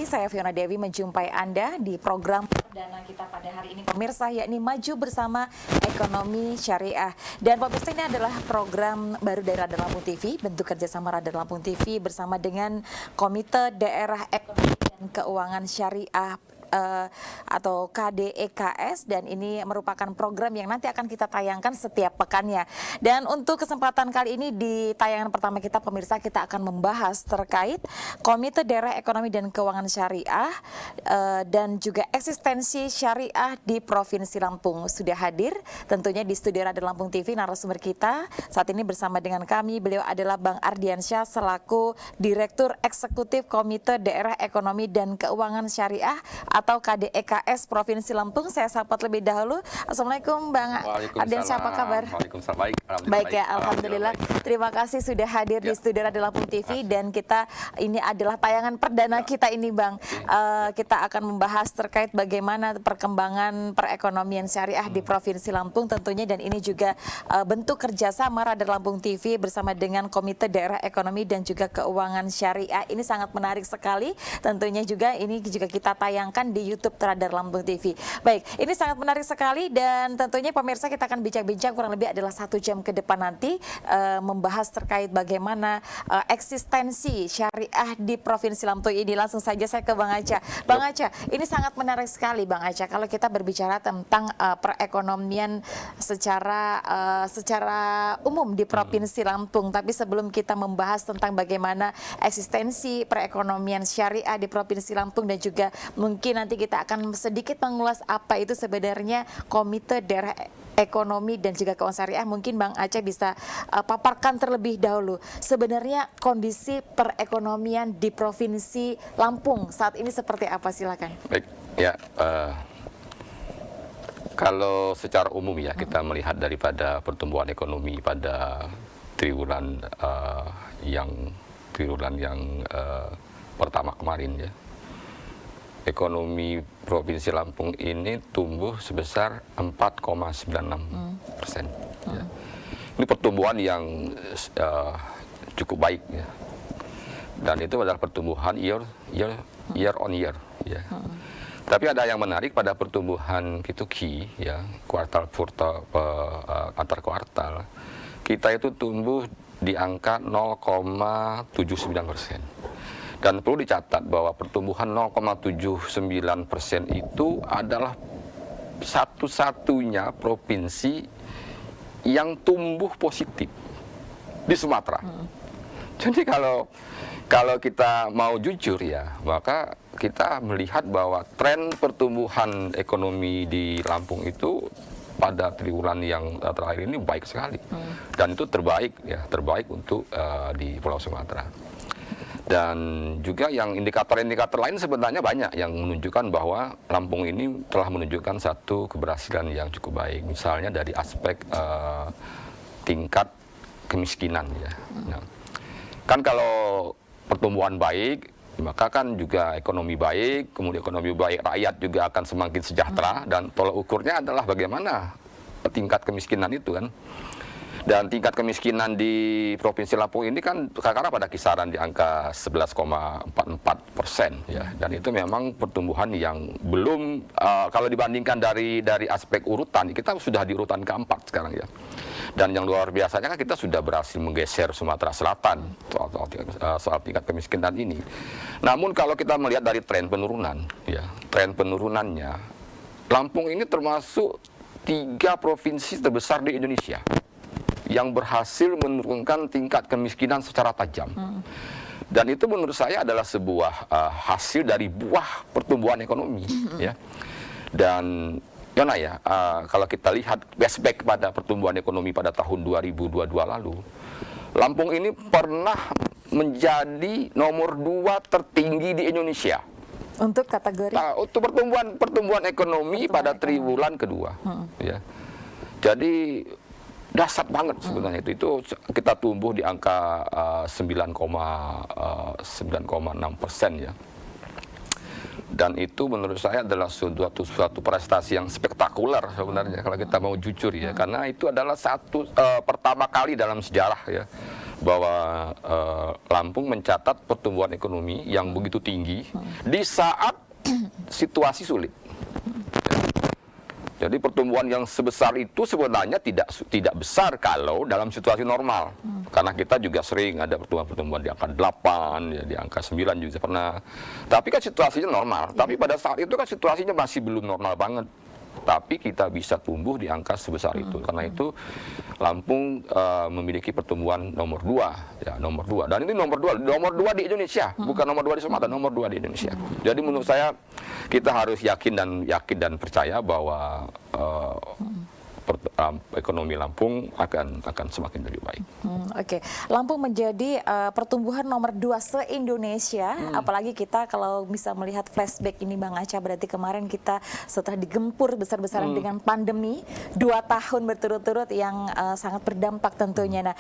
Saya Fiona Dewi menjumpai Anda di program perdana kita pada hari ini, pemirsa, yakni Maju Bersama Ekonomi Syariah. Dan pemirsa, ini adalah program baru dari Radar Lampung TV, bentuk kerjasama Radar Lampung TV bersama dengan Komite Daerah Ekonomi dan Keuangan Syariah atau KDEKS, dan ini merupakan program yang nanti akan kita tayangkan setiap pekannya. Dan untuk kesempatan kali ini di tayangan pertama kita, pemirsa, kita akan membahas terkait Komite Daerah Ekonomi dan Keuangan Syariah dan juga eksistensi syariah di Provinsi Lampung. Sudah hadir tentunya di studio Radar Lampung TV narasumber kita saat ini bersama dengan kami. Beliau adalah Bang Ardiansyah selaku Direktur Eksekutif Komite Daerah Ekonomi dan Keuangan Syariah atau KDEKS Provinsi Lampung. Saya sapa terlebih dahulu. Assalamualaikum Bang Ardiansyah, apa kabar? Waalaikumsalam, baik. Baik ya, alhamdulillah. Terima kasih sudah hadir di studio Radar Lampung TV, dan kita ini adalah tayangan perdana kita ini, Bang. Kita akan membahas terkait bagaimana perkembangan perekonomian syariah di Provinsi Lampung tentunya, dan ini juga bentuk kerjasama Radar Lampung TV bersama dengan Komite Daerah Ekonomi dan juga Keuangan Syariah. Ini sangat menarik sekali. Tentunya juga ini juga kita tayangkan di YouTube Radar Lampung TV. Baik, ini sangat menarik sekali, dan tentunya pemirsa kita akan bincang-bincang kurang lebih adalah 1 jam ke depan nanti membahas terkait bagaimana eksistensi syariah di Provinsi Lampung ini. Langsung saja saya ke Bang Aca. Bang Aca, ini sangat menarik sekali Bang Aca kalau kita berbicara tentang perekonomian secara umum di Provinsi Lampung. Tapi sebelum kita membahas tentang bagaimana eksistensi perekonomian syariah di Provinsi Lampung, dan juga mungkin nanti kita akan sedikit mengulas apa itu sebenarnya Komite Daerah Ekonomi dan juga Keuangan Syariah, mungkin Bang Aceh bisa paparkan terlebih dahulu sebenarnya kondisi perekonomian di Provinsi Lampung saat ini seperti apa, silakan. Baik, ya. Kalau secara umum ya kita melihat daripada pertumbuhan ekonomi pada triwulan yang pertama kemarin ya. Ekonomi Provinsi Lampung ini tumbuh sebesar 4,96%. Ya. Ini pertumbuhan yang cukup baik ya. Dan itu adalah pertumbuhan year on year ya. Tapi ada yang menarik pada pertumbuhan Q2Q ya, antar kuartal. Kita itu tumbuh di angka 0,79%. Dan perlu dicatat bahwa pertumbuhan 0,79% itu adalah satu-satunya provinsi yang tumbuh positif di Sumatera. Jadi kalau kita mau jujur ya, maka kita melihat bahwa tren pertumbuhan ekonomi di Lampung itu pada triwulan yang terakhir ini baik sekali. Dan itu terbaik untuk di Pulau Sumatera. Dan juga yang indikator-indikator lain sebenarnya banyak yang menunjukkan bahwa Lampung ini telah menunjukkan satu keberhasilan yang cukup baik. Misalnya dari aspek tingkat kemiskinan ya. Nah, kan kalau pertumbuhan baik, maka kan juga ekonomi baik, kemudian ekonomi baik, rakyat juga akan semakin sejahtera, dan tolak ukurnya adalah bagaimana tingkat kemiskinan itu kan. Dan tingkat kemiskinan di Provinsi Lampung ini kan sekarang pada kisaran di angka 11,44% ya. Dan itu memang pertumbuhan yang belum kalau dibandingkan dari aspek urutan, kita sudah di urutan keempat sekarang ya. Dan yang luar biasanya kan kita sudah berhasil menggeser Sumatera Selatan soal tingkat kemiskinan ini. Namun kalau kita melihat dari tren penurunan ya, tren penurunannya, Lampung ini termasuk 3 provinsi terbesar di Indonesia yang berhasil menurunkan tingkat kemiskinan secara tajam. Dan itu menurut saya adalah sebuah hasil dari buah pertumbuhan ekonomi ya. Dan Yona ya, kalau kita lihat flashback pada pertumbuhan ekonomi pada tahun 2022 lalu, Lampung ini pernah menjadi nomor 2 tertinggi di Indonesia. Untuk kategori? Untuk pertumbuhan ekonomi pada triwulan kedua. Ya. Jadi dahsyat banget sebenarnya itu kita tumbuh di angka 9,6% ya. Dan itu menurut saya adalah suatu prestasi yang spektakuler sebenarnya kalau kita mau jujur ya, karena itu adalah pertama kali dalam sejarah ya bahwa Lampung mencatat pertumbuhan ekonomi yang begitu tinggi di saat situasi sulit. Jadi pertumbuhan yang sebesar itu sebenarnya tidak besar kalau dalam situasi normal. Karena kita juga sering ada pertumbuhan di angka 8, ya, di angka 9 juga pernah. Tapi kan situasinya normal. Tapi pada saat itu kan situasinya masih belum normal banget. Tapi kita bisa tumbuh di angka sebesar itu. Karena itu Lampung memiliki pertumbuhan nomor 2, ya, nomor 2. Dan ini nomor 2 di Indonesia, bukan nomor 2 di Sumatera, nomor 2 di Indonesia. Jadi menurut saya kita harus yakin dan percaya bahwa ekonomi Lampung akan semakin lebih baik. Oke. Lampung menjadi pertumbuhan nomor 2 se-Indonesia, apalagi kita kalau bisa melihat flashback ini Bang Acha, berarti kemarin kita setelah digempur besar-besaran dengan pandemi 2 tahun berturut-turut yang sangat berdampak tentunya. Nah,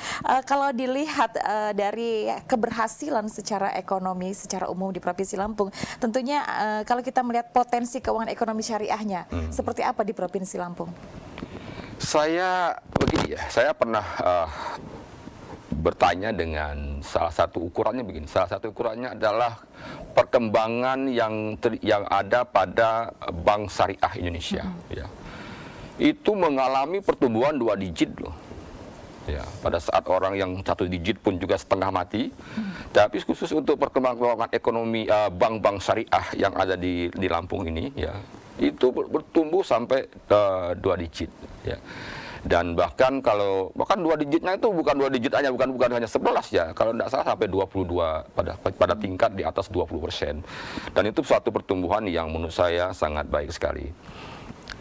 kalau dilihat dari keberhasilan secara ekonomi secara umum di Provinsi Lampung, tentunya kalau kita melihat potensi keuangan ekonomi syariahnya, seperti apa di Provinsi Lampung? Saya begini ya, saya pernah bertanya dengan salah satu ukurannya begini. Salah satu ukurannya adalah perkembangan yang ada pada Bank Syariah Indonesia. Ya. Itu mengalami pertumbuhan 2 digit loh. Ya, pada saat orang yang 1 digit pun juga setengah mati. Tapi khusus untuk perkembangan ekonomi bank-bank syariah yang ada di Lampung ini, ya, itu bertumbuh sampai 2 digit. Ya. Dan bahkan 2 digitnya itu bukan 2 digit hanya bukan hanya 11 ya, kalau tidak salah sampai 22 pada tingkat di atas 20%. Dan itu suatu pertumbuhan yang menurut saya sangat baik sekali.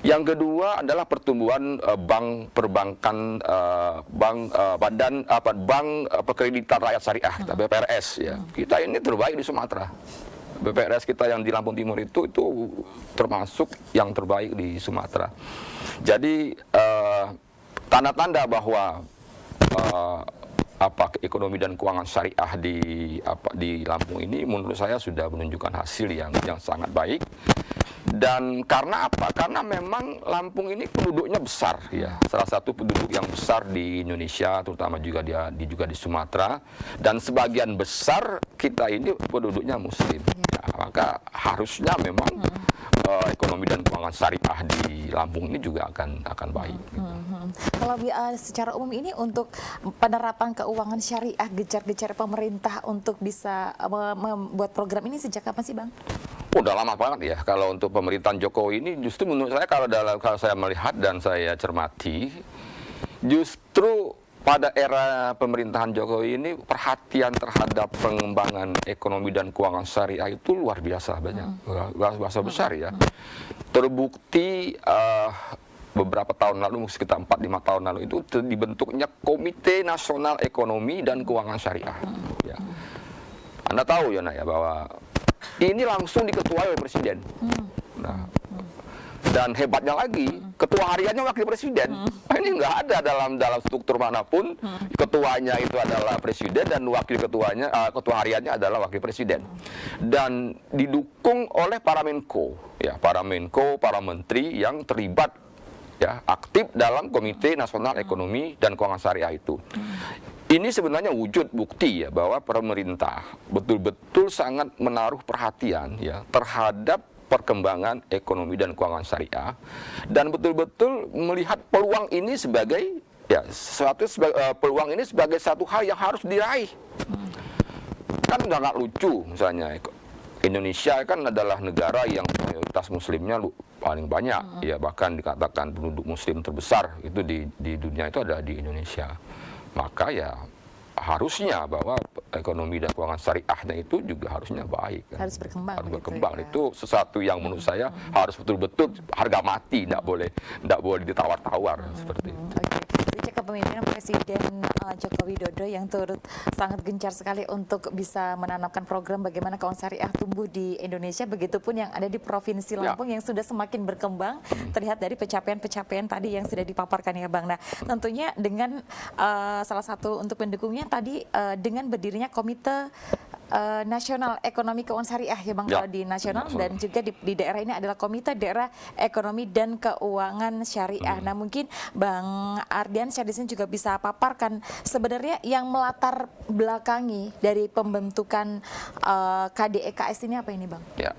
Yang kedua adalah pertumbuhan bank perbankan badan bank perkreditan rakyat syariah, BPRS ya. Kita ini terbaik di Sumatera. BPRS kita yang di Lampung Timur itu termasuk yang terbaik di Sumatera. Jadi tanda-tanda bahwa ekonomi dan keuangan syariah di Lampung ini menurut saya sudah menunjukkan hasil yang sangat baik. Dan karena apa? Karena memang Lampung ini penduduknya besar ya, salah satu penduduk yang besar di Indonesia, terutama juga di Sumatera, dan sebagian besar kita ini penduduknya Muslim. Ya, maka harusnya memang ekonomi dan keuangan syariah di Lampung ini juga akan baik. Kalau secara umum ini untuk penerapan keuangan syariah, gencar-gencar pemerintah untuk bisa membuat program ini sejak kapan sih Bang? Udah lama banget ya. Kalau untuk pemerintahan Jokowi ini justru menurut saya kalau saya melihat dan saya cermati, justru pada era pemerintahan Jokowi ini perhatian terhadap pengembangan ekonomi dan keuangan syariah itu luar biasa banyak, luar biasa besar ya. Terbukti beberapa tahun lalu, sekitar 4-5 tahun lalu itu dibentuknya Komite Nasional Ekonomi dan Keuangan Syariah. Ya. Anda tahu ya Nak ya bahwa ini langsung diketuai oleh Presiden. Nah, dan hebatnya lagi, ketua hariannya wakil presiden. Ini nggak ada dalam struktur manapun. Ketuanya itu adalah presiden dan ketua hariannya adalah wakil presiden. Dan didukung oleh para Menko, ya, para menteri yang terlibat ya aktif dalam Komite Nasional Ekonomi dan Keuangan Syariah itu. Ini sebenarnya wujud bukti ya bahwa pemerintah betul-betul sangat menaruh perhatian ya terhadap perkembangan ekonomi dan keuangan syariah dan betul-betul melihat peluang ini sebagai peluang ini sebagai satu hal yang harus diraih. Kan nggak lucu misalnya Indonesia kan adalah negara yang mayoritas muslimnya paling banyak ya, bahkan dikatakan penduduk muslim terbesar itu di dunia itu ada di Indonesia. Maka ya harusnya bahwa ekonomi dan keuangan syariahnya itu juga harusnya baik. Harus berkembang. Harus berkembang. Gitu ya. Itu sesuatu yang menurut saya harus betul-betul harga mati, tidak boleh ditawar-tawar seperti itu. Sejak kepemimpinan Presiden Presiden Joko Widodo yang turut sangat gencar sekali untuk bisa menanamkan program bagaimana keuangan syariah tumbuh di Indonesia, begitupun yang ada di Provinsi Lampung yang sudah semakin berkembang terlihat dari pencapaian-pencapaian tadi yang sudah dipaparkan ya Bang. Nah, tentunya dengan salah satu untuk pendukungnya tadi dengan berdirinya Komite Nasional Ekonomi Keuangan Syariah ya Bang, kalau di nasional dan juga di daerah ini adalah Komite Daerah Ekonomi dan Keuangan Syariah. Nah, mungkin Bang Ardian di sini juga bisa paparkan sebenarnya yang melatar belakangi dari pembentukan KDEKS ini apa ini Bang? Ya,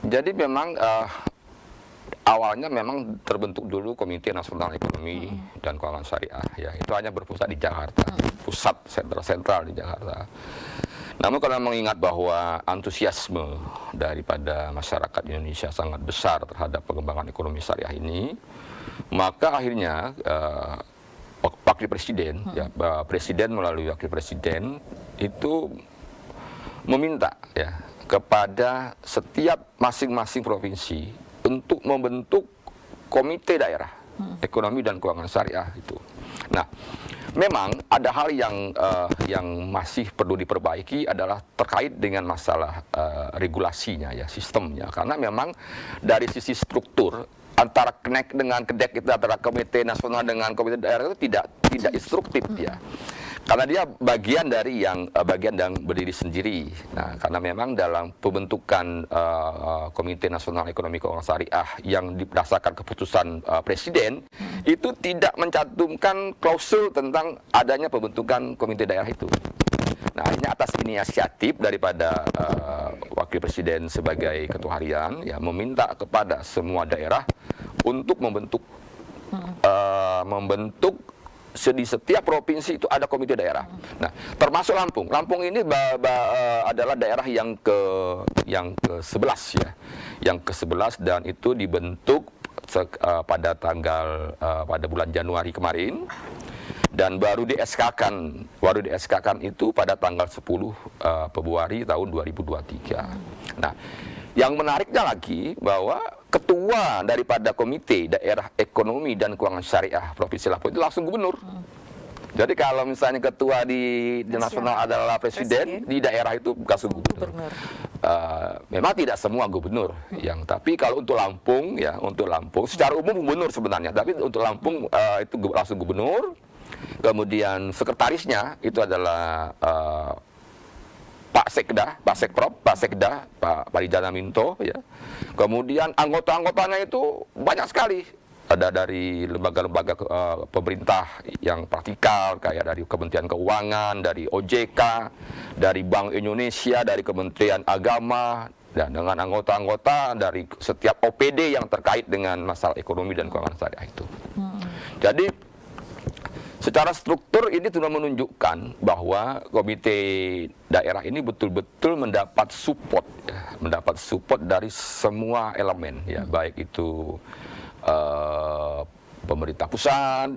jadi memang awalnya memang terbentuk dulu Komite Nasional Ekonomi dan Keuangan Syariah, ya itu hanya berpusat di Jakarta, pusat sentral di Jakarta. Namun karena mengingat bahwa antusiasme daripada masyarakat Indonesia sangat besar terhadap pengembangan ekonomi syariah ini, maka akhirnya Wakil Presiden, ya, Presiden melalui Wakil Presiden itu meminta ya kepada setiap masing-masing provinsi untuk membentuk komite daerah ekonomi dan keuangan syariah itu. Nah, memang ada hal yang masih perlu diperbaiki adalah terkait dengan masalah regulasinya ya, sistemnya. Karena memang dari sisi struktur antara KNEK dengan KEDEK itu, antara Komite Nasional dengan Komite Daerah itu tidak instruktif ya. Karena dia bagian yang berdiri sendiri. Nah, karena memang dalam pembentukan Komite Nasional Ekonomi Keuangan Syariah yang berdasarkan keputusan Presiden itu tidak mencantumkan klausul tentang adanya pembentukan komite daerah itu. Nah, akhirnya atas inisiatif daripada Wakil Presiden sebagai Ketua Harian ya meminta kepada semua daerah untuk membentuk di setiap provinsi itu ada komite daerah. Nah, termasuk Lampung. Lampung ini adalah daerah yang ke-11 ya. Yang ke-11 dan itu dibentuk pada bulan Januari kemarin dan baru di SK-kan itu pada tanggal 10 Februari tahun 2023. Nah, yang menariknya lagi bahwa ketua daripada Komite Daerah Ekonomi dan Keuangan Syariah Provinsi Lampung itu langsung gubernur. Jadi kalau misalnya ketua di nasional adalah presiden, di daerah itu langsung gubernur. Memang tidak semua gubernur, tapi kalau untuk Lampung ya, secara umum gubernur sebenarnya, tapi untuk Lampung itu langsung gubernur. Kemudian sekretarisnya itu adalah Pak Sekda, Pak Parijana Minto, ya. Kemudian anggota-anggotanya itu banyak sekali. Ada dari lembaga-lembaga pemerintah yang praktikal, kayak dari Kementerian Keuangan, dari OJK, dari Bank Indonesia, dari Kementerian Agama, dan dengan anggota-anggota dari setiap OPD yang terkait dengan masalah ekonomi dan keuangan syariah itu. Jadi secara struktur ini sudah menunjukkan bahwa komite daerah ini betul-betul mendapat support dari semua elemen ya, baik itu pemerintah pusat,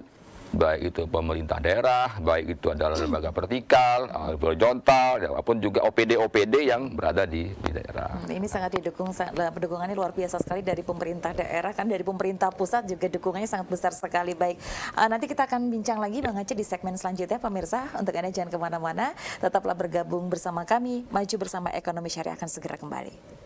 baik itu pemerintah daerah, baik itu adalah lembaga vertikal, horizontal, maupun juga OPD yang berada di daerah. Ini sangat didukung, dukungannya luar biasa sekali dari pemerintah daerah, kan dari pemerintah pusat juga dukungannya sangat besar sekali. Baik, nanti kita akan bincang lagi Bang Aceh di segmen selanjutnya, pemirsa. Untuk Anda jangan kemana-mana, tetaplah bergabung bersama kami. Maju Bersama Ekonomi Syariah akan segera kembali.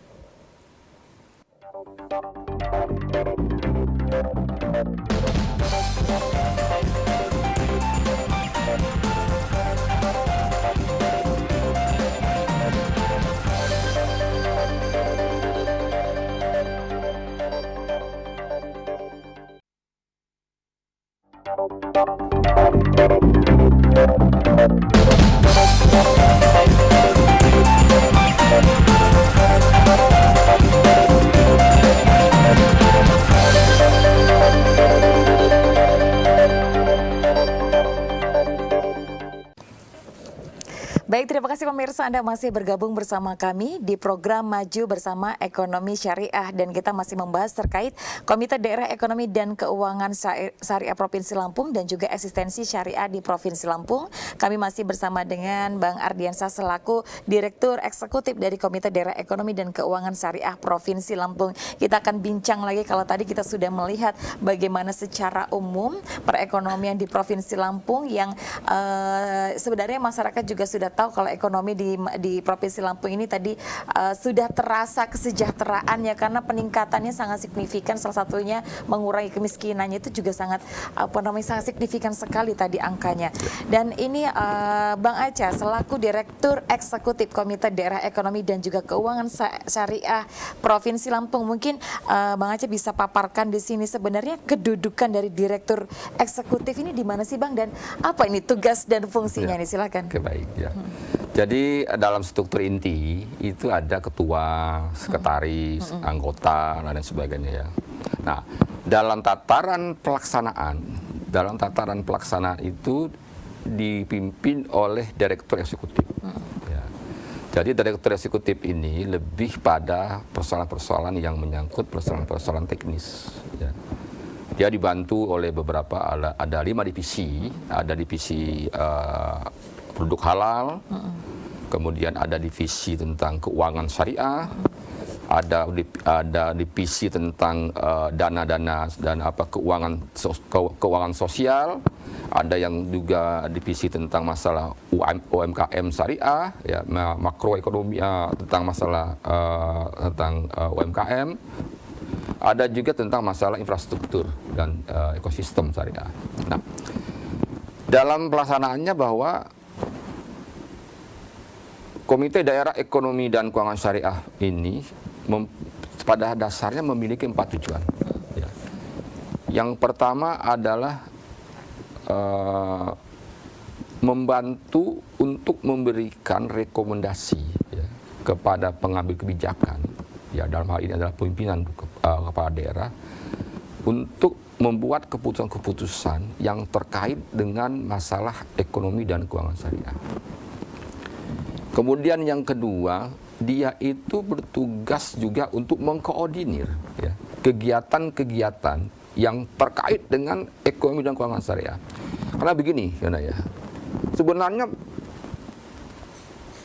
pemirsa, Anda masih bergabung bersama kami di program Maju Bersama Ekonomi Syariah, dan kita masih membahas terkait Komite Daerah Ekonomi dan Keuangan Syariah Provinsi Lampung dan juga eksistensi syariah di Provinsi Lampung. Kami masih bersama dengan Bang Ardiansah selaku Direktur Eksekutif dari Komite Daerah Ekonomi dan Keuangan Syariah Provinsi Lampung. Kita akan bincang lagi, kalau tadi kita sudah melihat bagaimana secara umum perekonomian di Provinsi Lampung yang sebenarnya masyarakat juga sudah tahu kalau ekonomi di Provinsi Lampung ini tadi sudah terasa kesejahteraannya karena peningkatannya sangat signifikan, salah satunya mengurangi kemiskinannya itu juga sangat sangat signifikan sekali tadi angkanya. Dan ini Bang Acha selaku Direktur Eksekutif Komite Daerah Ekonomi dan juga Keuangan Syariah Provinsi Lampung, mungkin Bang Acha bisa paparkan di sini sebenarnya kedudukan dari Direktur Eksekutif ini di mana sih Bang, dan apa ini tugas dan fungsinya nih, silakan. Oke, baik ya. Jadi dalam struktur inti itu ada ketua, sekretaris, anggota dan lain sebagainya ya. Nah, dalam tataran pelaksanaan itu dipimpin oleh Direktur Eksekutif. Ya. Jadi Direktur Eksekutif ini lebih pada persoalan-persoalan yang menyangkut persoalan-persoalan teknis. Ya. Dia dibantu oleh beberapa, ada 5 divisi, ada divisi produk halal, kemudian ada divisi tentang keuangan syariah, ada divisi tentang keuangan sosial, ada yang juga divisi tentang masalah UMKM syariah, ya, makroekonomi tentang masalah tentang UMKM. Ada juga tentang masalah infrastruktur dan ekosistem syariah. Nah, dalam pelaksanaannya bahwa Komite Daerah Ekonomi dan Keuangan Syariah ini pada dasarnya memiliki 4 tujuan. Ya. Yang pertama adalah membantu untuk memberikan rekomendasi ya, kepada pengambil kebijakan. Ya, dalam hal ini adalah pimpinan kepala daerah untuk membuat keputusan-keputusan yang terkait dengan masalah ekonomi dan keuangan syariah. Kemudian yang kedua, dia itu bertugas juga untuk mengkoordinir ya, kegiatan-kegiatan yang terkait dengan ekonomi dan keuangan syariah. Karena begini, ya, sebenarnya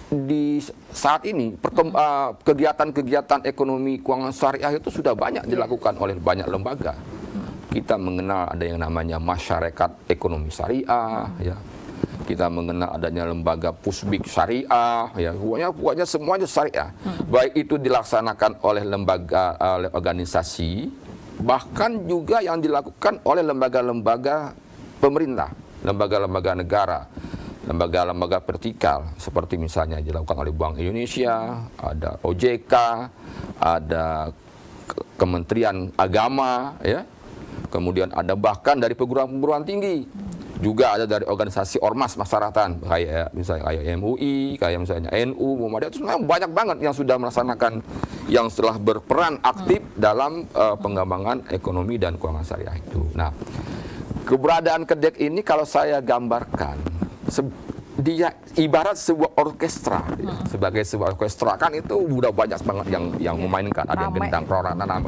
di saat ini kegiatan-kegiatan ekonomi keuangan syariah itu sudah banyak dilakukan oleh banyak lembaga. Kita mengenal ada yang namanya Masyarakat Ekonomi Syariah, ya. Kita mengenal adanya lembaga Pusbik Syariah, ya. Pokoknya semuanya syariah. Baik itu dilaksanakan oleh lembaga, oleh organisasi, bahkan juga yang dilakukan oleh lembaga-lembaga pemerintah, lembaga-lembaga negara, lembaga-lembaga vertikal, seperti misalnya dilakukan oleh Bank Indonesia, ada OJK, ada Kementerian Agama, ya. Kemudian ada bahkan dari perguruan-perguruan tinggi, juga ada dari organisasi ormas masyarakat, kayak misalnya kayak MUI, kayak misalnya NU, Muhammadiyah, itu sebenarnya banyak banget yang sudah melaksanakan, yang setelah berperan aktif dalam pengembangan ekonomi dan keuangan syariah itu. Nah, keberadaan KEDEK ini kalau saya gambarkan, dia ibarat sebuah orkestra, ya. Sebagai sebuah orkestra kan itu udah banyak banget yang memainkan, ada yang gendang, perorana, nah,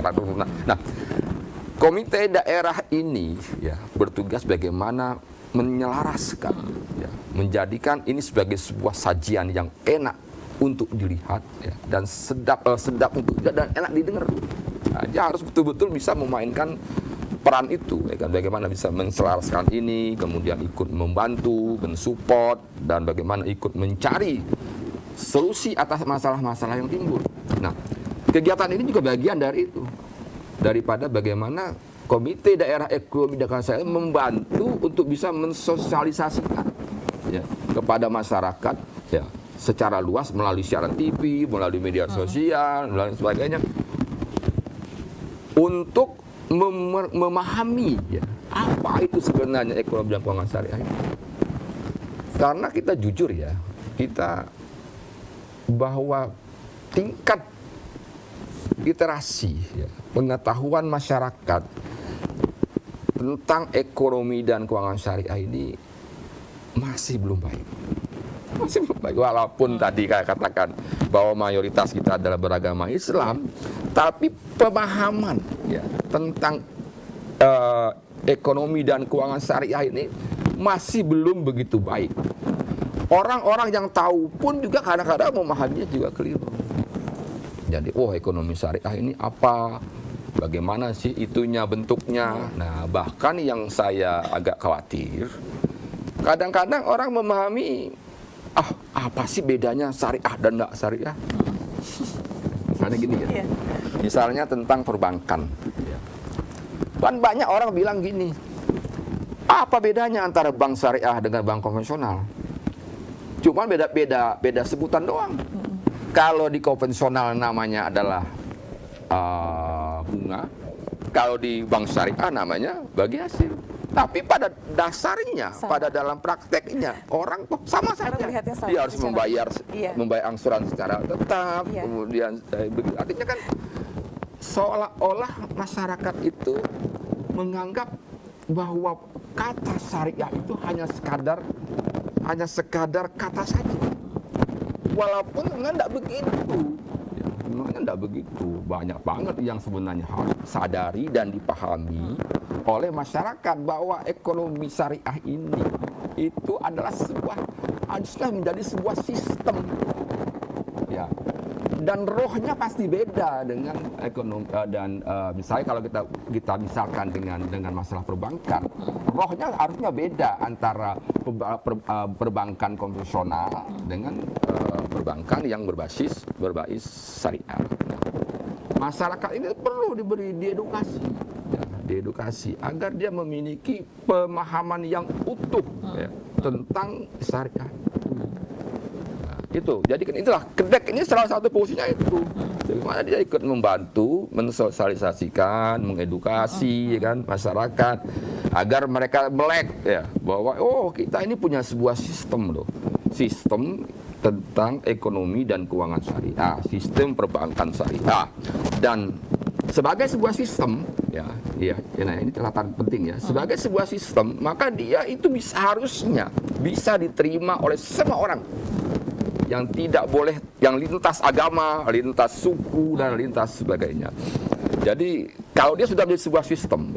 Komite daerah ini ya bertugas bagaimana menyelaraskan, ya, menjadikan ini sebagai sebuah sajian yang enak untuk dilihat, ya, dan sedap untuk dan enak didengar. Nah, dia harus betul-betul bisa memainkan peran itu, ya kan? Bagaimana bisa menselaraskan ini, kemudian ikut membantu, mensupport, dan bagaimana ikut mencari solusi atas masalah-masalah yang timbul. Nah, kegiatan ini juga bagian dari itu, daripada bagaimana Komite Daerah Ekonomi dan Keuangan Syariah membantu untuk bisa mensosialisasikan, ya, kepada masyarakat, ya, secara luas melalui siaran TV, melalui media sosial, dan sebagainya, untuk memahami, ya, apa itu sebenarnya ekonomi dan keuangan syariah. Karena kita jujur, ya, kita bahwa tingkat literasi, ya, pengetahuan masyarakat tentang ekonomi dan keuangan syariah ini masih belum baik. masih belum baik. Walaupun tadi saya katakan bahwa mayoritas kita adalah beragama Islam, tapi pemahaman ya tentang ekonomi dan keuangan syariah ini masih belum begitu baik. Orang-orang yang tahu pun juga kadang-kadang memahaminya juga keliru. Jadi, ekonomi syariah ini apa? Bagaimana sih itunya, bentuknya? Nah, bahkan yang saya agak khawatir, kadang-kadang orang memahami, apa sih bedanya syariah dan enggak syariah? Misalnya gini ya, misalnya tentang perbankan. Kan banyak orang bilang gini, apa bedanya antara bank syariah dengan bank konvensional? Cuma beda sebutan doang. Kalau di konvensional namanya adalah bunga, kalau di bank syariah namanya bagi hasil. Tapi pada dasarnya, pada dalam prakteknya orang sama saja. Dia harus membayar angsuran secara tetap. Kemudian artinya kan seolah-olah masyarakat itu menganggap bahwa kata syariah itu hanya sekadar kata saja. Walaupun enggak begitu. Sebenarnya enggak begitu. Banyak banget yang sebenarnya harus sadari dan dipahami oleh masyarakat bahwa ekonomi syariah ini itu adalah harusnya menjadi sebuah sistem. Ya. Dan rohnya pasti beda dengan ekonomi dan misalnya kalau kita misalkan dengan masalah perbankan, rohnya harusnya beda antara perbankan konvensional dengan perbankan yang berbasis syariah. Masyarakat ini perlu diberi diedukasi agar dia memiliki pemahaman yang utuh tentang syariah. Itu, jadi itulah KEDEK ini salah satu fungsinya itu. Bagaimana dia ikut membantu, mensosialisasikan, mengedukasi kan masyarakat agar mereka melek bahwa kita ini punya sebuah sistem loh, sistem tentang ekonomi dan keuangan syariah, sistem perbankan syariah, dan sebagai sebuah sistem ini catatan penting ya. Sebagai sebuah sistem, maka dia itu harusnya bisa diterima oleh semua orang. Yang tidak boleh, yang lintas agama, lintas suku, dan lintas sebagainya. Jadi kalau dia sudah menjadi sebuah sistem,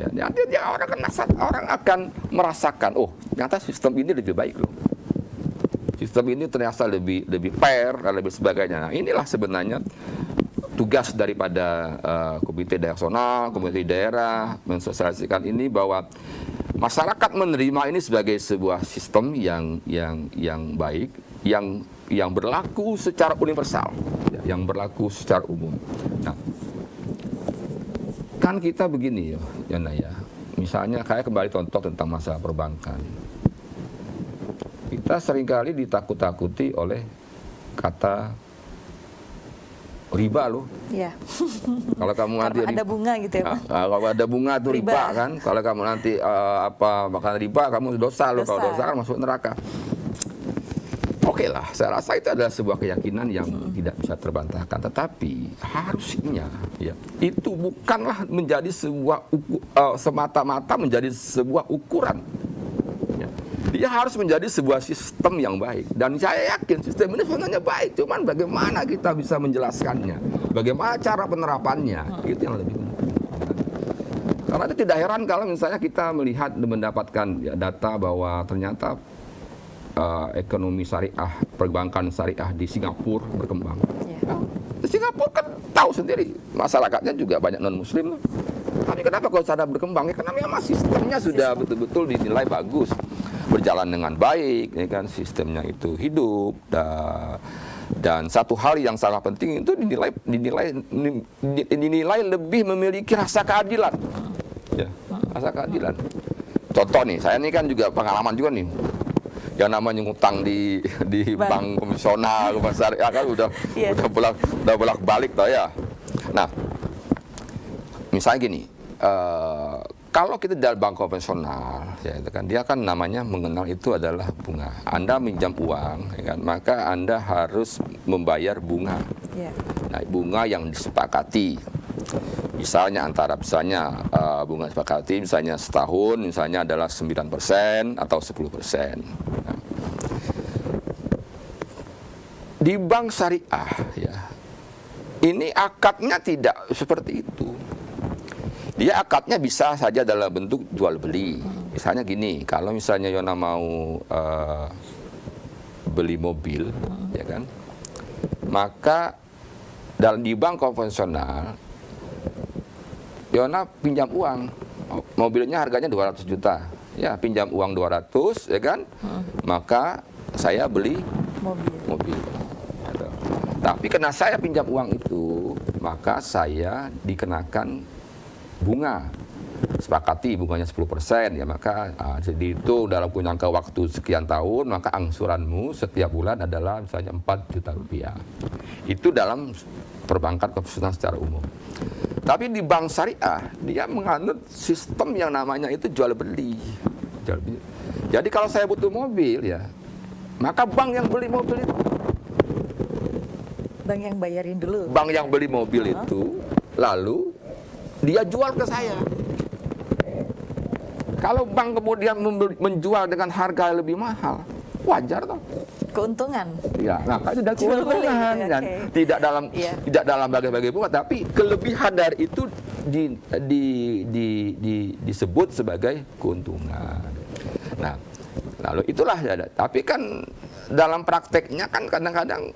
orang akan merasakan, ternyata sistem ini lebih baik loh. Sistem ini ternyata lebih fair dan lebih sebagainya. Nah, inilah sebenarnya tugas daripada komite nasional, komite daerah mensosialisasikan ini bahwa masyarakat menerima ini sebagai sebuah sistem yang baik, yang berlaku secara universal, yang berlaku secara umum. Nah, kan kita begini ya, misalnya kayak kembali contoh tentang masalah perbankan. Kita seringkali ditakut-takuti oleh kata riba loh. Iya. Kalau kamu nanti ada bunga gitu ya, Pak. Kalau ada bunga itu riba kan. Kalau kamu nanti makan riba, kamu dosa loh. Kalau dosa kan masuk neraka. Oke lah, saya rasa itu adalah sebuah keyakinan yang tidak bisa terbantahkan. Tetapi harusnya itu bukanlah menjadi sebuah semata-mata menjadi sebuah ukuran. Dia harus menjadi sebuah sistem yang baik. Dan saya yakin sistem ini sebenarnya baik. Cuman bagaimana kita bisa menjelaskannya, bagaimana cara penerapannya, itu yang lebih penting. Karena itu tidak heran kalau misalnya kita mendapatkan data bahwa ternyata ekonomi syariah, perbankan syariah di Singapura berkembang. Di Singapura kan tahu sendiri, masyarakatnya juga banyak non-muslim. Tapi kenapa kalau sana berkembang? Karena memang sistemnya sudah betul-betul dinilai bagus, berjalan dengan baik, sistemnya itu hidup. Dan satu hal yang sangat penting itu dinilai lebih memiliki rasa keadilan. Rasa keadilan. Contoh nih, saya ini kan juga pengalaman juga nih. Yang namanya ngutang di bank konvensional, bank syariah kan udah bolak-balik toh ya. Nah, misalnya gini, kalau kita dalam bank konvensional, dia kan namanya mengenal itu adalah bunga. Anda minjam uang, maka Anda harus membayar bunga. Nah, bunga yang disepakati. Misalnya bunga disepakati, misalnya setahun, misalnya adalah 9% atau 10%. di bank syariah ya, ini akadnya tidak seperti itu. Dia akadnya bisa saja dalam bentuk jual beli. Misalnya gini, kalau misalnya Yona mau beli mobil, ya kan, maka di bank konvensional Yona pinjam uang, mobilnya harganya 200 juta, ya pinjam uang 200, ya kan, maka saya beli mobil. Tapi karena saya pinjam uang itu, maka saya dikenakan bunga. Sepakati bunganya 10%, ya maka jadi itu dalam jangka waktu sekian tahun, maka angsuranmu setiap bulan adalah misalnya 4 juta rupiah. Itu dalam perbankan konvensional secara umum. Tapi di bank syariah, dia menganut sistem yang namanya itu jual beli. Jadi kalau saya butuh mobil, ya maka bank yang beli mobil itu. Bank yang bayarin dulu. Bank yang beli mobil itu, lalu dia jual ke saya. Kalau bank kemudian menjual dengan harga yang lebih mahal, wajar toh? Keuntungan. Ya, maka sudah keuntungan kan. Tidak dalam bagai-bagai bunga, tapi kelebihan dari itu disebut sebagai keuntungan. Nah, lalu itulah ya. Tapi kan dalam prakteknya kan kadang-kadang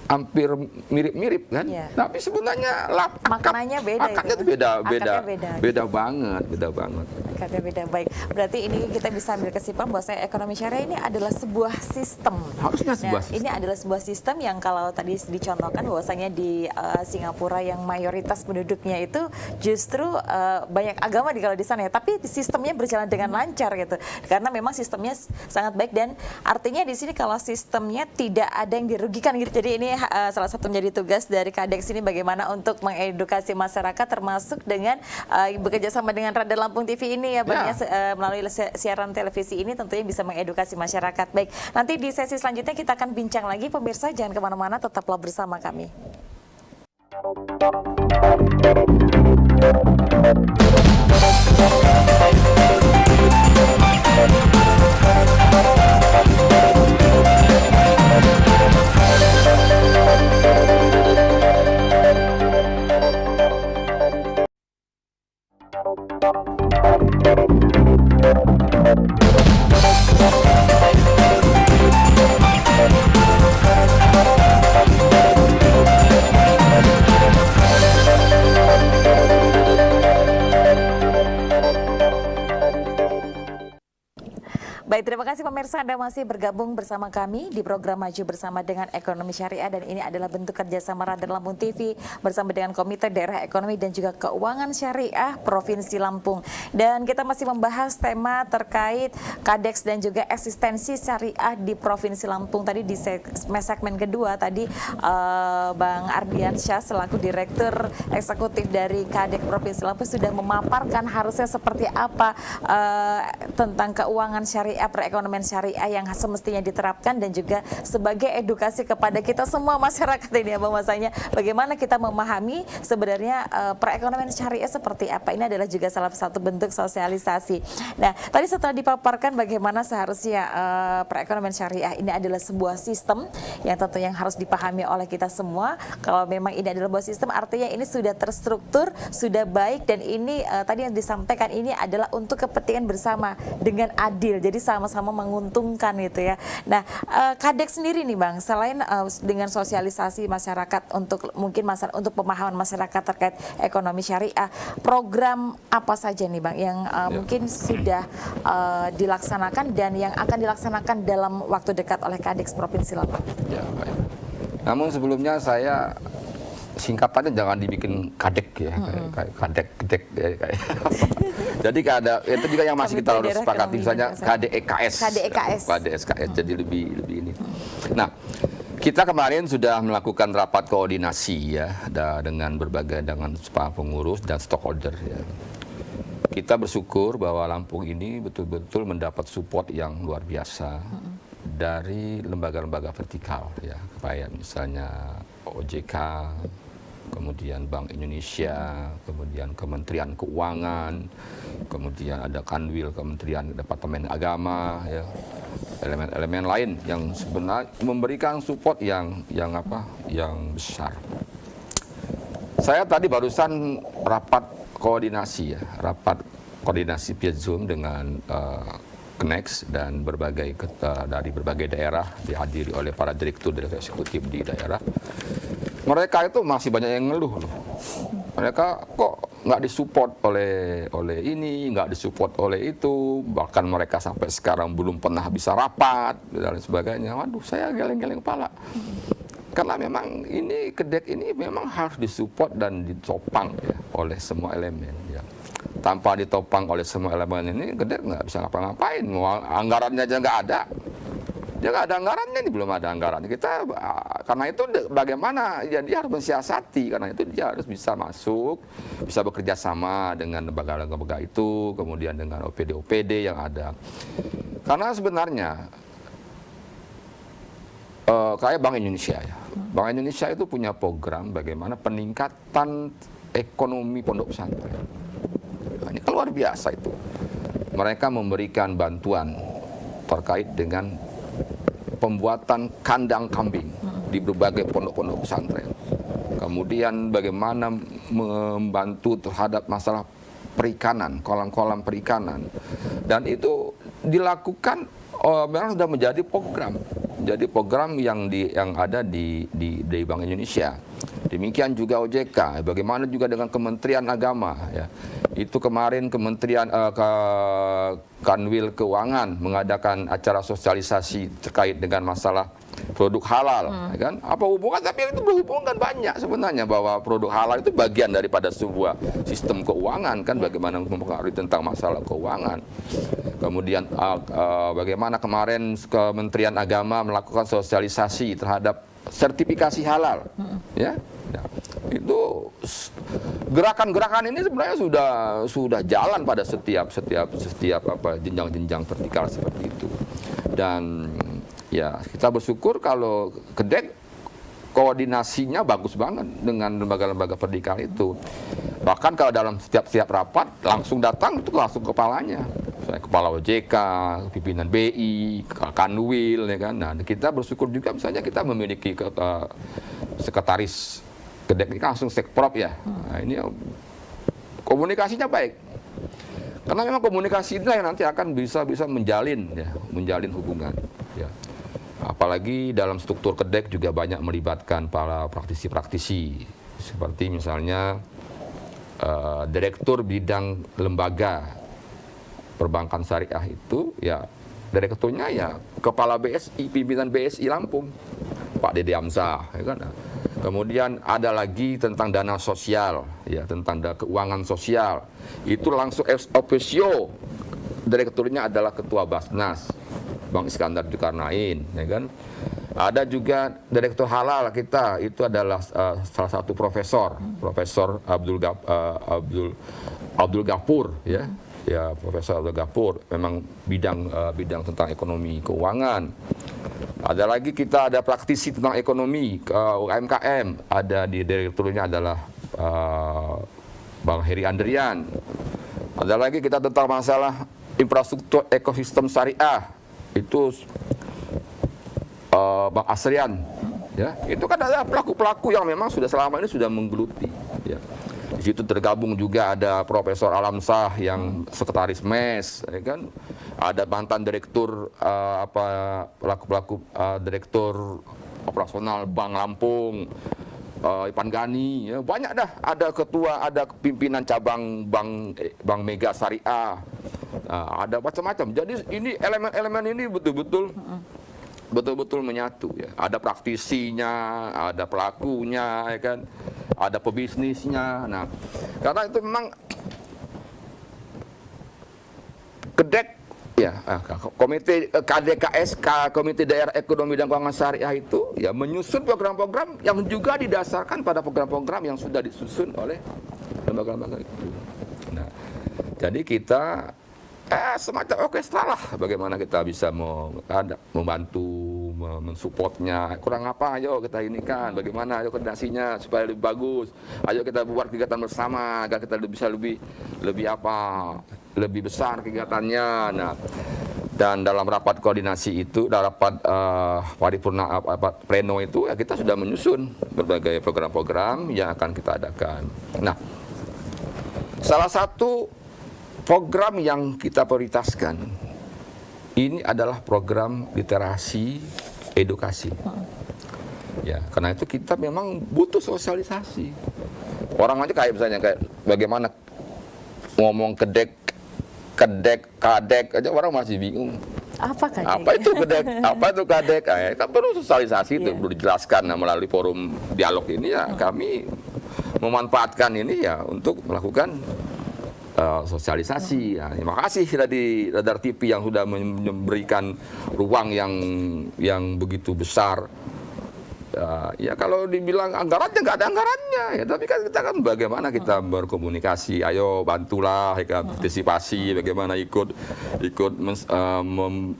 hampir mirip-mirip kan, tapi sebenarnya maknanya beda. Akadnya itu beda banget. Akadnya beda. Baik, berarti ini kita bisa ambil kesimpulan bahwa ekonomi syariah ini adalah sebuah sistem. Harusnya sebuah sistem. Ini adalah sebuah sistem yang kalau tadi dicontohkan bahwasanya di Singapura yang mayoritas penduduknya itu justru banyak agama kalau di sana ya, tapi sistemnya berjalan dengan lancar gitu. Karena memang sistemnya sangat baik dan artinya di sini kalau sistemnya tidak ada yang dirugikan gitu. Jadi ini salah satu menjadi tugas dari KADEX ini bagaimana untuk mengedukasi masyarakat termasuk dengan bekerja sama dengan Radar Lampung TV ini ya Bang ya. Melalui siaran televisi ini tentunya bisa mengedukasi masyarakat. Baik, nanti di sesi selanjutnya kita akan bincang lagi, pemirsa jangan kemana-mana, tetaplah bersama kami. Baik, terima kasih pemirsa, Anda masih bergabung bersama kami di program Maju Bersama dengan Ekonomi Syariah, dan ini adalah bentuk kerjasama Radar Lampung TV bersama dengan Komite Daerah Ekonomi dan juga Keuangan Syariah Provinsi Lampung. Dan kita masih membahas tema terkait KADEX dan juga eksistensi syariah di Provinsi Lampung. Tadi di segmen kedua tadi Bang Ardiansyah selaku Direktur Eksekutif dari KADEX Provinsi Lampung sudah memaparkan harusnya seperti apa tentang keuangan syariah, perekonomian syariah yang semestinya diterapkan, dan juga sebagai edukasi kepada kita semua masyarakat ini ya Bang, masanya bagaimana kita memahami sebenarnya perekonomian syariah seperti apa. Ini adalah juga salah satu bentuk sosialisasi. Nah, tadi setelah dipaparkan bagaimana seharusnya perekonomian syariah ini adalah sebuah sistem yang tentunya harus dipahami oleh kita semua. Kalau memang ini adalah sebuah sistem, artinya ini sudah terstruktur, sudah baik, dan ini tadi yang disampaikan ini adalah untuk kepentingan bersama dengan adil. Jadi sama-sama menguntungkan gitu ya. Nah, KADEX sendiri nih Bang, selain dengan sosialisasi masyarakat untuk mungkin untuk pemahaman masyarakat terkait ekonomi syariah, program apa saja nih Bang yang mungkin sudah dilaksanakan dan yang akan dilaksanakan dalam waktu dekat oleh KADEX Provinsi Lampung? Ya, baik. Namun sebelumnya saya singkatannya jangan dibikin kadek ya, kayak kadek. Jadi itu juga yang masih kita harus sepakati, misalnya KDEKS, jadi lebih ini. Nah, kita kemarin sudah melakukan rapat koordinasi ya dengan pengurus dan stakeholder ya. Kita bersyukur bahwa Lampung ini betul-betul mendapat support yang luar biasa dari lembaga-lembaga vertikal ya, kayak misalnya OJK, kemudian Bank Indonesia, kemudian Kementerian Keuangan, kemudian ada Kanwil Kementerian Departemen Agama, ya, elemen-elemen lain yang sebenarnya memberikan support yang besar. Saya tadi barusan rapat koordinasi via Zoom dengan Kenex dan dari berbagai daerah, dihadiri oleh para direktur eksekutif di daerah. Mereka itu masih banyak yang ngeluh loh. Mereka kok nggak disupport oleh ini, nggak disupport oleh itu, bahkan mereka sampai sekarang belum pernah bisa rapat dan sebagainya. Waduh, saya geleng-geleng kepala. Karena memang ini KEDEK ini memang harus disupport dan ditopang ya, oleh semua elemen. Ya. Tanpa ditopang oleh semua elemen ini, KEDEK nggak bisa ngapa-ngapain. Anggarannya aja nggak ada. Dia nggak ada anggarannya, ini belum ada anggaran. Kita karena itu bagaimana? Ya, dia harus mensiasati. Karena itu dia harus bisa masuk, bisa bekerja sama dengan lembaga-lembaga itu, kemudian dengan OPD-OPD yang ada. Karena sebenarnya kayak Bank Indonesia ya. Bank Indonesia itu punya program bagaimana peningkatan ekonomi pondok pesantren. Nah, ini luar biasa itu. Mereka memberikan bantuan terkait dengan pembuatan kandang kambing di berbagai pondok-pondok pesantren. Kemudian bagaimana membantu terhadap masalah perikanan, kolam-kolam perikanan. Dan itu dilakukan memang sudah menjadi program. Jadi program yang ada di Bank Indonesia. Demikian juga OJK, bagaimana juga dengan Kementerian Agama ya. Itu kemarin Kementerian Kanwil Keuangan mengadakan acara sosialisasi terkait dengan masalah produk halal, ya kan? Apa hubungan? Tapi itu berhubungan banyak sebenarnya, bahwa produk halal itu bagian daripada sebuah sistem keuangan kan, bagaimana mempengaruhi tentang masalah keuangan. Kemudian bagaimana kemarin Kementerian Agama melakukan sosialisasi terhadap sertifikasi halal, ya. Ya, itu gerakan-gerakan ini sebenarnya sudah jalan pada setiap jenjang-jenjang vertikal seperti itu. Dan ya kita bersyukur kalau KEDEK koordinasinya bagus banget dengan lembaga-lembaga vertikal itu. Bahkan kalau dalam setiap rapat langsung datang itu langsung kepalanya. Misalnya kepala OJK, pimpinan BI, Kanwil, ya kan. Nah, kita bersyukur juga misalnya kita memiliki sekretaris KEDEK ini langsung sekprop ya. Nah, ini komunikasinya baik. Karena memang komunikasi inilah yang nanti akan bisa menjalin hubungan. Ya. Apalagi dalam struktur KEDEK juga banyak melibatkan para praktisi-praktisi. Seperti misalnya direktur bidang lembaga perbankan syariah itu, ya direkturnya ya kepala BSI, pimpinan BSI Lampung, Pak Dede Hamzah, ya kan? Kemudian ada lagi tentang dana sosial, ya tentang keuangan sosial. Itu langsung ex officio direkturnya adalah Ketua Basnas, Bang Iskandar Zulkarnain, ya kan? Ada juga direktur halal kita, itu adalah salah satu Profesor Abdul Ghafur, ya. Ya, Profesor Abdul Ghafur, memang bidang tentang ekonomi keuangan. Ada lagi kita ada praktisi tentang ekonomi UMKM, ada di direkturnya adalah Bang Heri Andrian. Ada lagi kita tentang masalah infrastruktur ekosistem syariah, itu Bang Asrian, ya. Itu kan ada pelaku-pelaku yang memang selama ini sudah menggeluti, ya. Di situ tergabung juga ada Profesor Alamsah yang sekretaris MES, ya kan? Ada mantan direktur pelaku-pelaku direktur operasional Bank Lampung, Ipan Gani, ya, banyak dah. Ada ketua, ada pimpinan cabang Bank Mega Syariah, ada macam-macam. Jadi ini elemen-elemen ini betul-betul menyatu, ya. Ada praktisinya, ada pelakunya, ya kan? Ada pebisnisnya. Nah, karena itu memang KEDEK, ya, Komite KDKSK, Komite Daerah Ekonomi dan Keuangan Syariah itu ya menyusun program-program yang juga didasarkan pada program-program yang sudah disusun oleh lembaga-lembaga itu. Nah, jadi kita semacam orkestra lah, bagaimana kita bisa membantu, mensupportnya. Kurang apa, ayo kita ini kan, bagaimana ayo koordinasinya supaya lebih bagus. Ayo kita buat kegiatan bersama agar kita bisa lebih besar kegiatannya. Nah, Dan dalam rapat koordinasi itu, dalam rapat paripurna pleno itu, ya kita sudah menyusun berbagai program-program yang akan kita adakan. Nah, salah satu program yang kita prioritaskan ini adalah program literasi edukasi. Ya, karena itu kita memang butuh sosialisasi. Orang aja kayak misalnya kayak bagaimana ngomong kadek aja orang masih bingung. Apa itu kadek? Apa itu kadek? Kita perlu sosialisasi itu, perlu dijelaskan. Nah, melalui forum dialog ini ya kami memanfaatkan ini ya untuk melakukan sosialisasi. Ya, terima kasih tadi Radar TV yang sudah memberikan ruang yang begitu besar. Ya kalau dibilang anggarannya nggak ada anggarannya ya, tapi kan kita kan bagaimana kita berkomunikasi, ayo bantulah ya, partisipasi, bagaimana ikut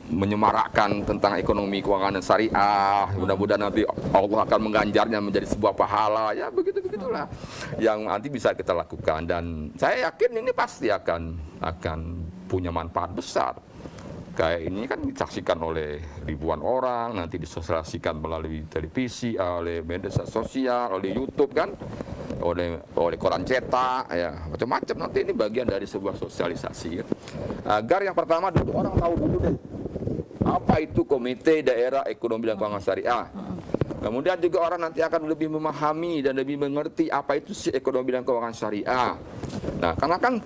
menyemarakkan tentang ekonomi keuangan dan syariah. Mudah-mudahan nanti Allah akan mengganjarnya menjadi sebuah pahala ya, begitulah yang nanti bisa kita lakukan, dan saya yakin ini pasti akan punya manfaat besar. Kayak ini kan disaksikan oleh ribuan orang, nanti disosialisasikan melalui televisi, oleh media sosial, oleh YouTube kan, oleh koran cetak, ya macam-macam. Nanti ini bagian dari sebuah sosialisasi. Ya. Agar yang pertama dulu orang tahu dulu deh, apa itu Komite Daerah Ekonomi dan Keuangan Syariah. Kemudian juga orang nanti akan lebih memahami dan lebih mengerti apa itu sih ekonomi dan keuangan syariah. Nah, karena kan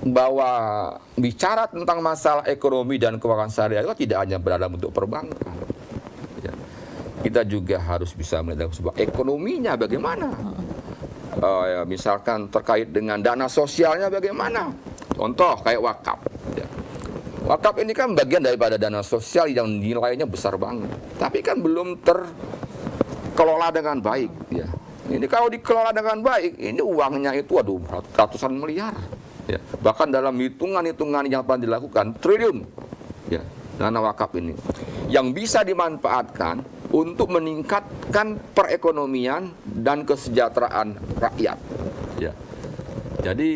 bahwa bicara tentang masalah ekonomi dan keuangan syariah itu tidak hanya berada bentuk perbankan. Ya. Kita juga harus bisa melihat sebuah ekonominya bagaimana. Ya, misalkan terkait dengan dana sosialnya bagaimana. Contoh kayak wakaf. Ya. Wakaf ini kan bagian daripada dana sosial yang nilainya besar banget. Tapi kan belum terkelola dengan baik. Ya. Ini kalau dikelola dengan baik, ini uangnya itu ratusan miliar. Ya, bahkan dalam hitungan-hitungan yang pernah dilakukan triliun ya, dana wakaf ini yang bisa dimanfaatkan untuk meningkatkan perekonomian dan kesejahteraan rakyat ya. Jadi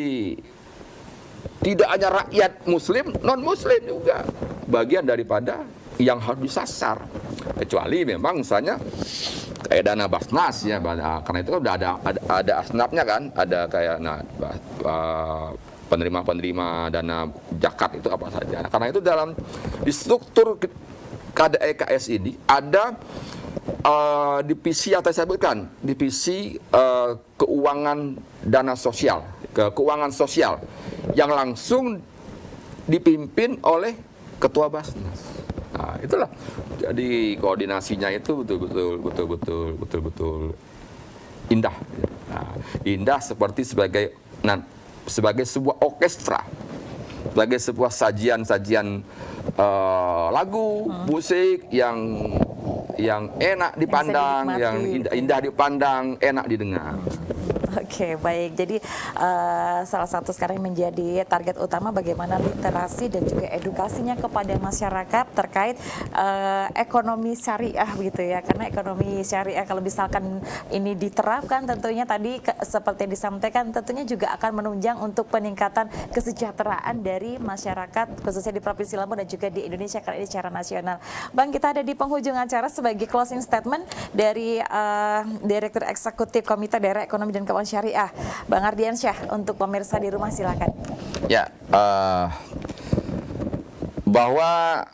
tidak hanya rakyat muslim, non muslim juga bagian daripada yang harus disasar, kecuali memang misalnya kayak dana Basnas ya, karena itu udah ada asnafnya kan, ada kayak penerima dana zakat itu apa saja. Nah, karena itu di struktur KDEKS ini ada divisi yang saya sebutkan, divisi keuangan dana sosial, keuangan sosial yang langsung dipimpin oleh Ketua Basnas. Nah, itulah. Jadi koordinasinya itu betul-betul indah. Nah, indah seperti sebagai sebuah orkestra, sebagai sebuah sajian lagu, musik yang enak dipandang, yang indah dipandang, enak didengar. Oke, baik. Jadi salah satu sekarang menjadi target utama bagaimana literasi dan juga edukasinya kepada masyarakat terkait ekonomi syariah gitu ya. Karena ekonomi syariah kalau misalkan ini diterapkan tentunya tadi seperti yang disampaikan tentunya juga akan menunjang untuk peningkatan kesejahteraan dari masyarakat khususnya di Provinsi Lampung dan juga di Indonesia karena ini secara nasional. Bang, kita ada di penghujung acara sebagai closing statement dari Direktur Eksekutif Komite Daerah Ekonomi dan Keuangan Syariah, Bang Ardiansyah, untuk pemirsa di rumah silakan. Ya, bahwa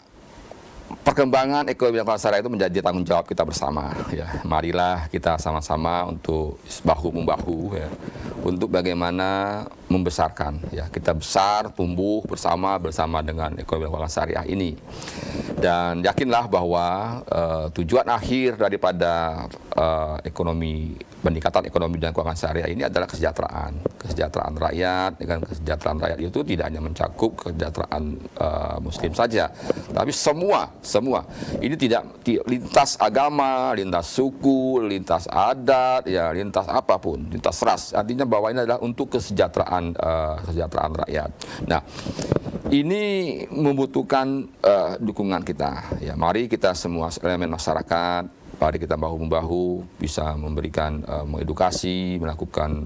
perkembangan ekonomi dan keuangan syariah itu menjadi tanggung jawab kita bersama. Ya, marilah kita sama-sama untuk bahu membahu ya, untuk bagaimana membesarkan ya, kita besar tumbuh bersama dengan ekonomi dan keuangan syariah ini. Dan yakinlah bahwa tujuan akhir daripada peningkatan ekonomi dan keuangan syariah ini adalah kesejahteraan rakyat. Dengan kesejahteraan rakyat itu tidak hanya mencakup kesejahteraan muslim saja, tapi semua ini tidak lintas agama, lintas suku, lintas adat ya, lintas apapun, lintas ras. Artinya bahwa ini adalah untuk kesejahteraan rakyat. Nah, ini membutuhkan dukungan kita ya. Mari kita semua elemen masyarakat mari kita bahu-membahu bisa memberikan mengedukasi, melakukan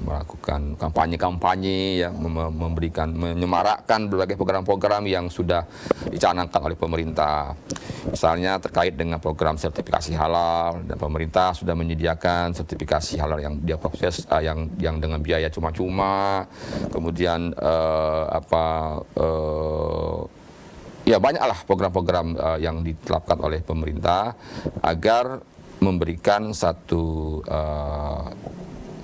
melakukan kampanye-kampanye ya, menyemarakkan berbagai program-program yang sudah dicanangkan oleh pemerintah. Misalnya terkait dengan program sertifikasi halal, dan pemerintah sudah menyediakan sertifikasi halal yang dia proses yang dengan biaya cuma-cuma. Kemudian ya banyaklah program-program yang diterapkan oleh pemerintah agar memberikan satu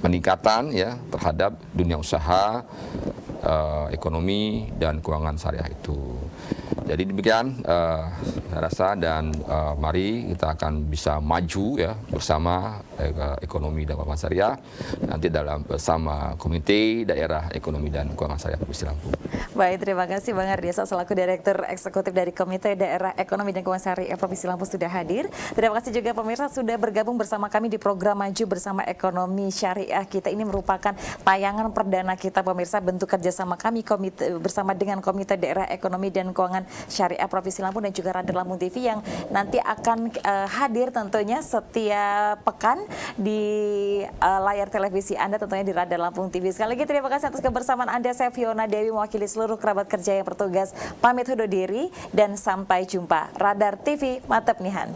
peningkatan ya terhadap dunia usaha, ekonomi dan keuangan syariah itu. Jadi demikian saya rasa, dan mari kita akan bisa maju ya bersama ekonomi dan keuangan syariah nanti bersama Komite Daerah Ekonomi dan Keuangan Syariah Provinsi Lampung. Baik, terima kasih Bang Ardiesa selaku Direktur Eksekutif dari Komite Daerah Ekonomi dan Keuangan Syariah Provinsi Lampung sudah hadir. Terima kasih juga pemirsa sudah bergabung bersama kami di program Maju Bersama Ekonomi Syariah kita. Ini merupakan tayangan perdana kita pemirsa, bentuk kerjasama kami bersama dengan Komite Daerah Ekonomi dan Keuangan Syariah Provinsi Lampung dan juga Radar Lampung TV yang nanti akan hadir tentunya setiap pekan di layar televisi Anda, tentunya di Radar Lampung TV. Sekali lagi terima kasih atas kebersamaan Anda. Saya Fiona Dewi mewakili seluruh kerabat kerja yang bertugas pamit undur diri dan sampai jumpa. Radar TV, mantap nihan.